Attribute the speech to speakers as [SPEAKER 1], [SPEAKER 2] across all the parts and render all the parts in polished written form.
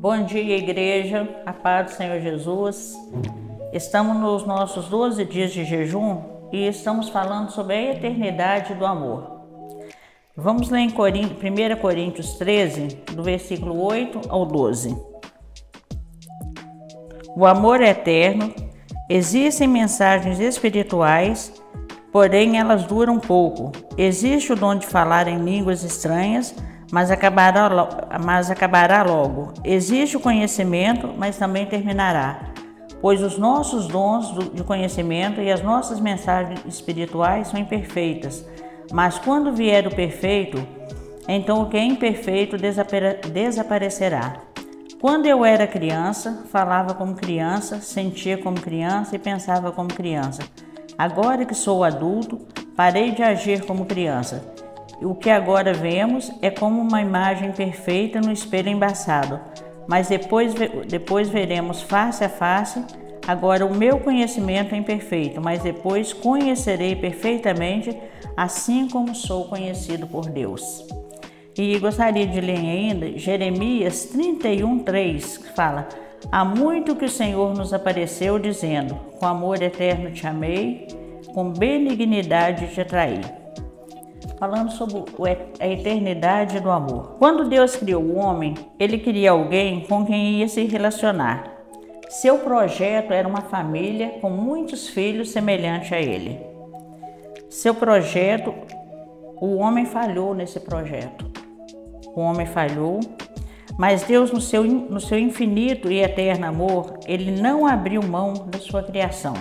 [SPEAKER 1] Bom dia, igreja, a paz do Senhor Jesus. Estamos nos nossos 12 dias de jejum e estamos falando sobre a eternidade do amor. Vamos ler em 1 Coríntios 13, do versículo 8 ao 12. O amor é eterno, existem mensagens espirituais, porém elas duram pouco. Existe o dom de falar em línguas estranhas, mas acabará logo. Existe o conhecimento, mas também terminará. Pois os nossos dons de conhecimento e as nossas mensagens espirituais são imperfeitas. Mas quando vier o perfeito, então o que é imperfeito desaparecerá. Quando eu era criança, falava como criança, sentia como criança e pensava como criança. Agora que sou adulto, parei de agir como criança. O que agora vemos é como uma imagem perfeita no espelho embaçado, mas depois veremos face a face. Agora o meu conhecimento é imperfeito, mas depois conhecerei perfeitamente, assim como sou conhecido por Deus. E gostaria de ler ainda Jeremias 31:3, que fala: há muito que o Senhor nos apareceu dizendo, com amor eterno te amei, com benignidade te atraí. Falando sobre a eternidade do amor. Quando Deus criou o homem, Ele queria alguém com quem ia se relacionar. Seu projeto era uma família com muitos filhos semelhante a Ele. Seu projeto, o homem falhou nesse projeto. O homem falhou, mas Deus, no seu infinito e eterno amor, Ele não abriu mão da sua criação.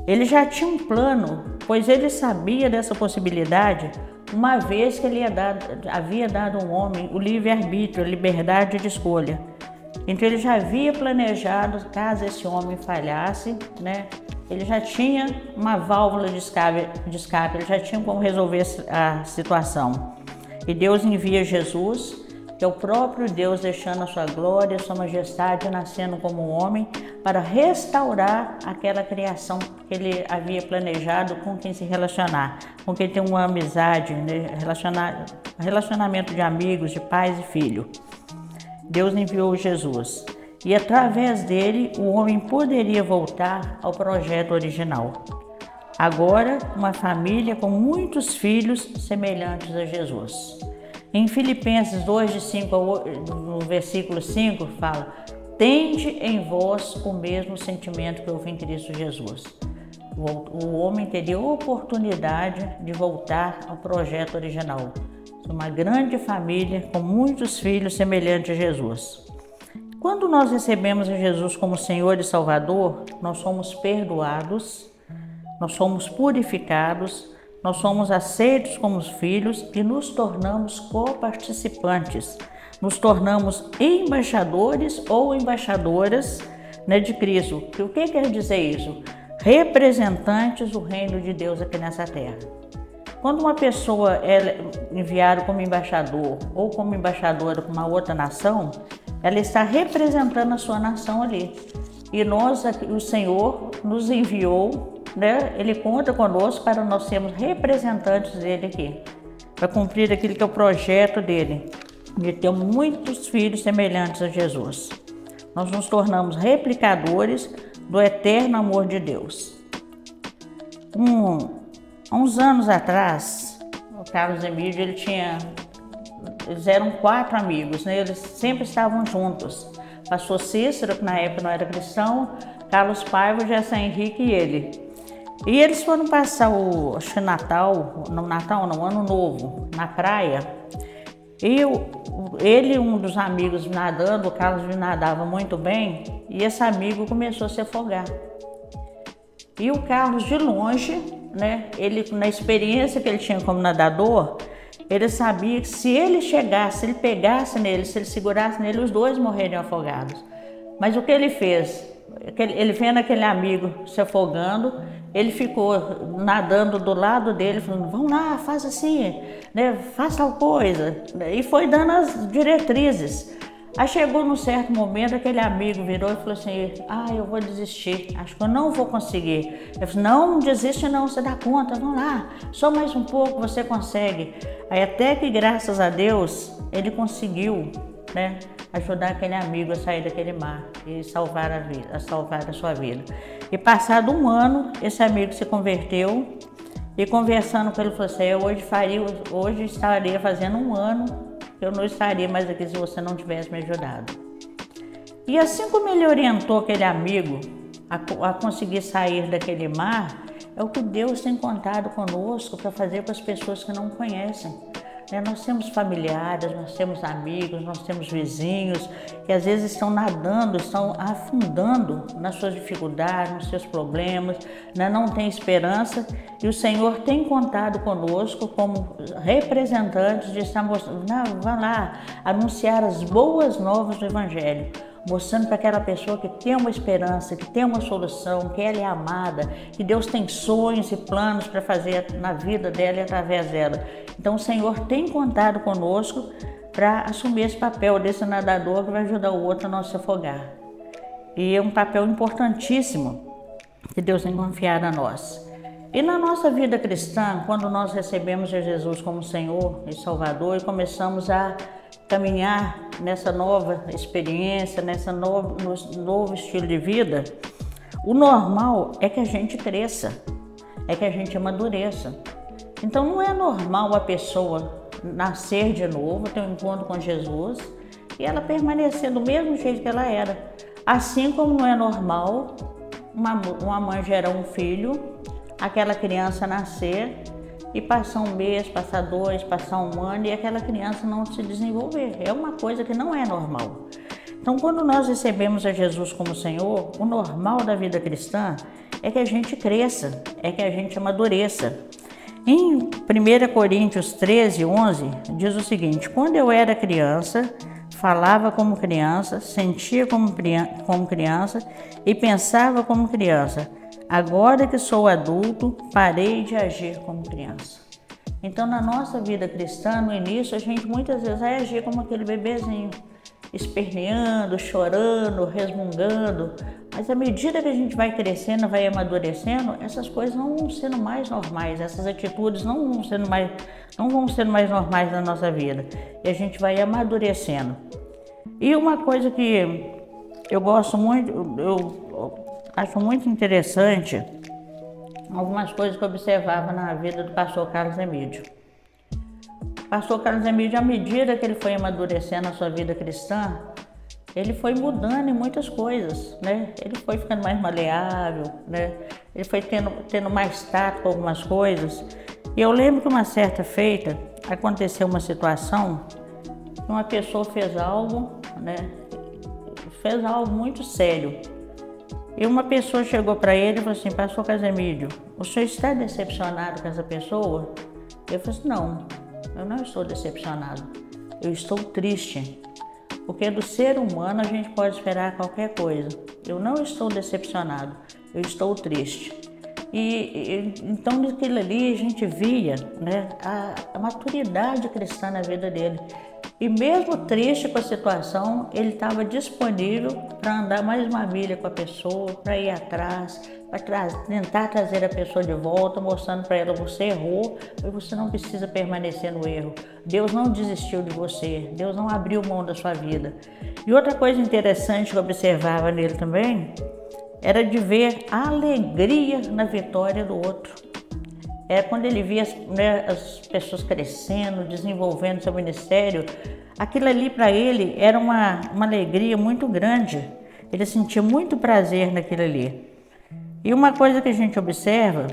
[SPEAKER 1] Ele já tinha um plano, pois ele sabia dessa possibilidade, uma vez que ele havia dado ao homem o livre-arbítrio, a liberdade de escolha. Então ele já havia planejado, caso esse homem falhasse, ele já tinha uma válvula de escape, ele já tinha como resolver a situação. E Deus envia Jesus, que é o próprio Deus deixando a sua glória, a sua majestade, nascendo como um homem, para restaurar aquela criação que ele havia planejado com quem se relacionar, com quem tem uma amizade, relacionamento de amigos, de pais e filho. Deus enviou Jesus e através dele o homem poderia voltar ao projeto original. Agora, uma família com muitos filhos semelhantes a Jesus. Em Filipenses 2, no versículo 5, fala: tende em vós o mesmo sentimento que houve em Cristo Jesus. O homem teria oportunidade de voltar ao projeto original. Uma grande família com muitos filhos semelhantes a Jesus. Quando nós recebemos a Jesus como Senhor e Salvador, nós somos perdoados, nós somos purificados, nós somos aceitos como filhos e nos tornamos coparticipantes. Nos tornamos embaixadores ou embaixadoras de Cristo. O que quer dizer isso? Representantes do reino de Deus aqui nessa terra. Quando uma pessoa é enviada como embaixador ou como embaixadora para uma outra nação, ela está representando a sua nação ali. E o Senhor nos enviou, Ele conta conosco para nós sermos representantes dele aqui, para cumprir aquilo que é o projeto dele, de ter muitos filhos semelhantes a Jesus. Nós nos tornamos replicadores do eterno amor de Deus. Há uns anos atrás, o Carlos Emílio, eles eram 4 amigos, eles sempre estavam juntos. Pastor Cícero, que na época não era cristão, Carlos Paiva, Jesse Henrique e ele. E eles foram passar acho que Ano Novo, na praia. E um dos amigos nadando, o Carlos nadava muito bem, e esse amigo começou a se afogar. E o Carlos, de longe, ele, na experiência que ele tinha como nadador, ele sabia que se ele chegasse, se ele pegasse nele, se ele segurasse nele, os dois morreriam afogados. Mas o que ele fez? Ele vendo aquele amigo se afogando, ele ficou nadando do lado dele, falando: vamos lá, faz assim, faz tal coisa. E foi dando as diretrizes. Aí chegou num certo momento, aquele amigo virou e falou assim: eu vou desistir, acho que eu não vou conseguir. Eu falei: não desiste não, você dá conta, vamos lá, só mais um pouco você consegue. Aí até que, graças a Deus, ele conseguiu, ajudar aquele amigo a sair daquele mar e salvar a sua vida. E passado um ano, esse amigo se converteu e conversando com ele, falou assim, hoje estaria fazendo um ano que eu não estaria mais aqui se você não tivesse me ajudado. E assim como ele orientou aquele amigo a conseguir sair daquele mar, é o que Deus tem contado conosco para fazer para as pessoas que não conhecem. Nós temos familiares, nós temos amigos, nós temos vizinhos que às vezes estão nadando, estão afundando nas suas dificuldades, nos seus problemas, não têm esperança, e o Senhor tem contado conosco como representantes de estar mostrando, vá lá, anunciar as boas novas do Evangelho, mostrando para aquela pessoa que tem uma esperança, que tem uma solução, que ela é amada, que Deus tem sonhos e planos para fazer na vida dela e através dela. Então o Senhor tem contado conosco para assumir esse papel desse nadador que vai ajudar o outro a não se afogar. E é um papel importantíssimo que Deus tem confiado a nós. E na nossa vida cristã, quando nós recebemos a Jesus como Senhor e Salvador e começamos a caminhar nessa nova experiência, novo estilo de vida, o normal é que a gente cresça, é que a gente amadureça. Então não é normal a pessoa nascer de novo, ter um encontro com Jesus e ela permanecer do mesmo jeito que ela era. Assim como não é normal uma mãe gerar um filho, aquela criança nascer e passar um mês, passar 2, passar um ano e aquela criança não se desenvolver. É uma coisa que não é normal. Então, quando nós recebemos a Jesus como Senhor, o normal da vida cristã é que a gente cresça, é que a gente amadureça. Em 1 Coríntios 13, 11, diz o seguinte, quando eu era criança, falava como criança, sentia como criança e pensava como criança. Agora que sou adulto, parei de agir como criança. Então, na nossa vida cristã, no início, a gente muitas vezes vai agir como aquele bebezinho, esperneando, chorando, resmungando. Mas à medida que a gente vai crescendo, vai amadurecendo, essas coisas não vão sendo mais normais, essas atitudes não vão sendo mais normais na nossa vida. E a gente vai amadurecendo. E uma coisa que eu gosto muito, eu acho muito interessante, algumas coisas que eu observava na vida do pastor Carlos Emídio. O pastor Carlos Emídio, à medida que ele foi amadurecendo a sua vida cristã, ele foi mudando em muitas coisas, né? Ele foi ficando mais maleável, né? Ele foi tendo mais tato com algumas coisas. E eu lembro que uma certa feita aconteceu uma situação que uma pessoa fez algo, né? Fez algo muito sério. E uma pessoa chegou para ele e falou assim, pastor Casemiro, o senhor está decepcionado com essa pessoa? Ele falou assim, não, eu não estou decepcionado, eu estou triste. Porque do ser humano a gente pode esperar qualquer coisa. Eu não estou decepcionado, eu estou triste. Então naquilo ali a gente via, né, a maturidade cristã na vida dele. E mesmo triste com a situação, ele estava disponível para andar mais uma milha com a pessoa, para ir atrás, para tentar trazer a pessoa de volta, mostrando para ela, você errou, mas você não precisa permanecer no erro. Deus não desistiu de você, Deus não abriu mão da sua vida. E outra coisa interessante que eu observava nele também, era de ver a alegria na vitória do outro. É quando ele via, né, as pessoas crescendo, desenvolvendo seu ministério, aquilo ali para ele era uma alegria muito grande. Ele sentia muito prazer naquilo ali. E uma coisa que a gente observa,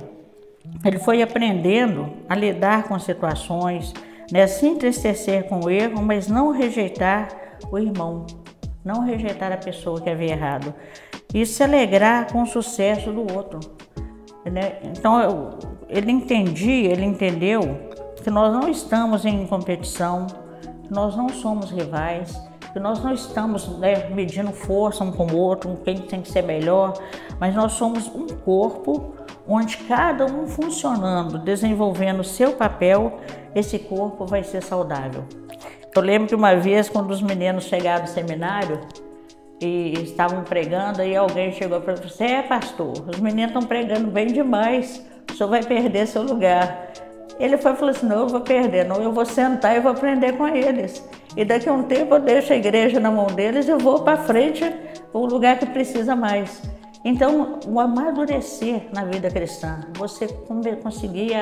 [SPEAKER 1] ele foi aprendendo a lidar com situações, né, se entristecer com o erro, mas não rejeitar o irmão, não rejeitar a pessoa que havia errado. E se alegrar com o sucesso do outro. Né? Então, ele entendeu que nós não estamos em competição, que nós não somos rivais, que nós não estamos, né, medindo força um com o outro, quem tem que ser melhor, mas nós somos um corpo onde cada um funcionando, desenvolvendo o seu papel, esse corpo vai ser saudável. Eu lembro que uma vez, quando os meninos chegaram no seminário, e estavam pregando, aí alguém chegou para você, pastor, os meninos estão pregando bem demais, o senhor vai perder seu lugar. Ele falou assim, não, eu vou perder, não, eu vou sentar e vou aprender com eles. E daqui a um tempo eu deixo a igreja na mão deles e eu vou para frente, o lugar que precisa mais. Então, o amadurecer na vida cristã, você conseguir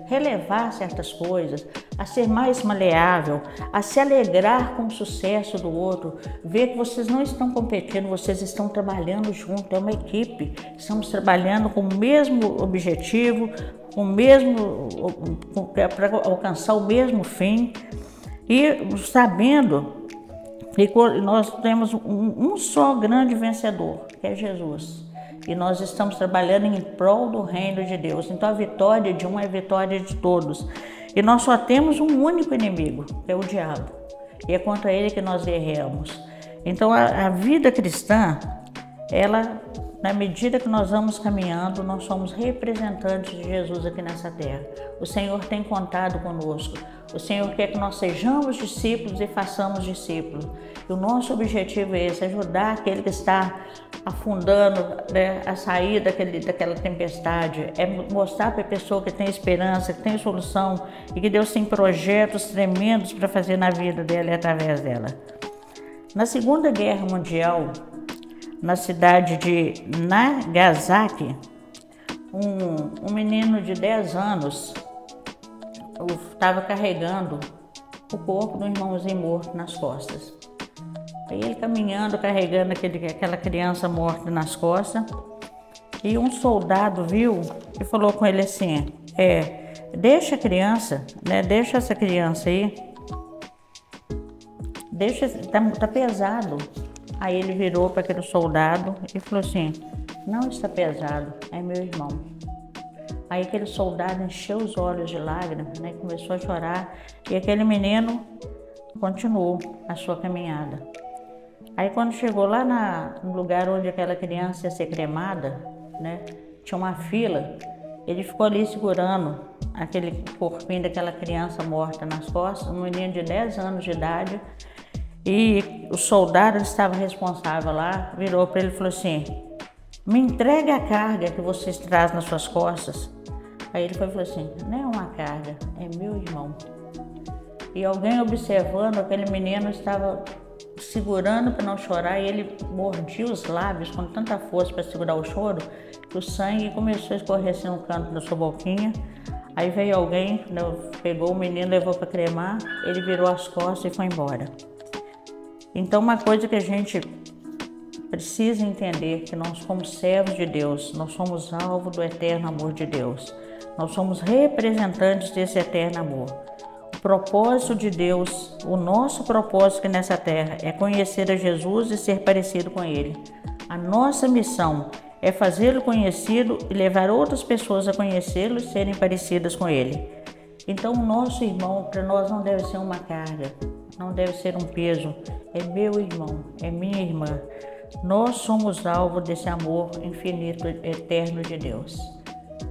[SPEAKER 1] relevar certas coisas, a ser mais maleável, a se alegrar com o sucesso do outro, ver que vocês não estão competindo, vocês estão trabalhando junto, é uma equipe, estamos trabalhando com o mesmo objetivo, para alcançar o mesmo fim e sabendo que nós temos um só grande vencedor, que é Jesus. E nós estamos trabalhando em prol do reino de Deus. Então a vitória de um é a vitória de todos. E nós só temos um único inimigo, que é o diabo. E é contra ele que nós guerreamos. Então a vida cristã, ela, na medida que nós vamos caminhando, nós somos representantes de Jesus aqui nessa terra. O Senhor tem contado conosco. O Senhor quer que nós sejamos discípulos e façamos discípulos. E o nosso objetivo é esse, ajudar aquele que está afundando, né, a sair daquela tempestade. É mostrar para a pessoa que tem esperança, que tem solução e que Deus tem projetos tremendos para fazer na vida dela e através dela. Na Segunda Guerra Mundial, na cidade de Nagasaki, um menino de 10 anos estava carregando o corpo do irmãozinho morto nas costas. Aí ele caminhando, carregando aquela criança morta nas costas, e um soldado viu e falou com ele assim, deixa a criança, né, deixa essa criança aí, tá pesado. Aí ele virou para aquele soldado e falou assim, não está pesado, é meu irmão. Aí aquele soldado encheu os olhos de lágrimas, né, começou a chorar, e aquele menino continuou a sua caminhada. Aí quando chegou lá no lugar onde aquela criança ia ser cremada, né, tinha uma fila, ele ficou ali segurando aquele corpinho daquela criança morta nas costas, um menino de 10 anos de idade, e o soldado que estava responsável lá virou para ele e falou assim, me entrega a carga que vocês trazem nas suas costas. Aí ele falou assim, não é uma carga, é meu irmão. E alguém observando, aquele menino estava segurando para não chorar e ele mordia os lábios com tanta força para segurar o choro que o sangue começou a escorrer assim no canto da sua boquinha. Aí veio alguém, né, pegou o menino, levou para cremar, ele virou as costas e foi embora. Então uma coisa que a gente precisa entender, que nós como servos de Deus, nós somos alvo do eterno amor de Deus. Nós somos representantes desse eterno amor. O propósito de Deus, o nosso propósito aqui nessa terra é conhecer a Jesus e ser parecido com Ele. A nossa missão é fazê-lo conhecido e levar outras pessoas a conhecê-lo e serem parecidas com Ele. Então o nosso irmão para nós não deve ser uma carga, não deve ser um peso. É meu irmão, é minha irmã. Nós somos alvo desse amor infinito, eterno de Deus.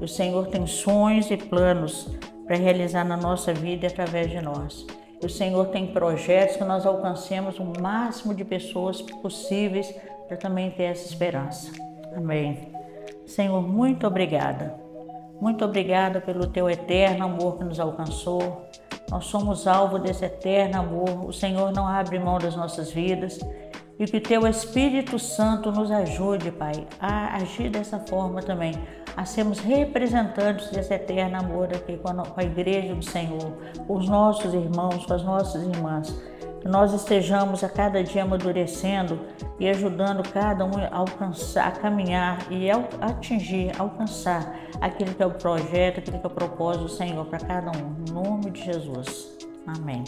[SPEAKER 1] O Senhor tem sonhos e planos para realizar na nossa vida e através de nós. O Senhor tem projetos que nós alcancemos o máximo de pessoas possíveis para também ter essa esperança. Amém. Senhor, muito obrigada. Muito obrigada pelo Teu eterno amor que nos alcançou. Nós somos alvo desse eterno amor. O Senhor não abre mão das nossas vidas. E que o Teu Espírito Santo nos ajude, Pai, a agir dessa forma também, a sermos representantes desse eterno amor aqui com a Igreja do Senhor, com os nossos irmãos, com as nossas irmãs. Que nós estejamos a cada dia amadurecendo e ajudando cada um a alcançar, a caminhar e alcançar aquilo que é o projeto, aquilo que é o propósito do Senhor para cada um. Em nome de Jesus. Amém.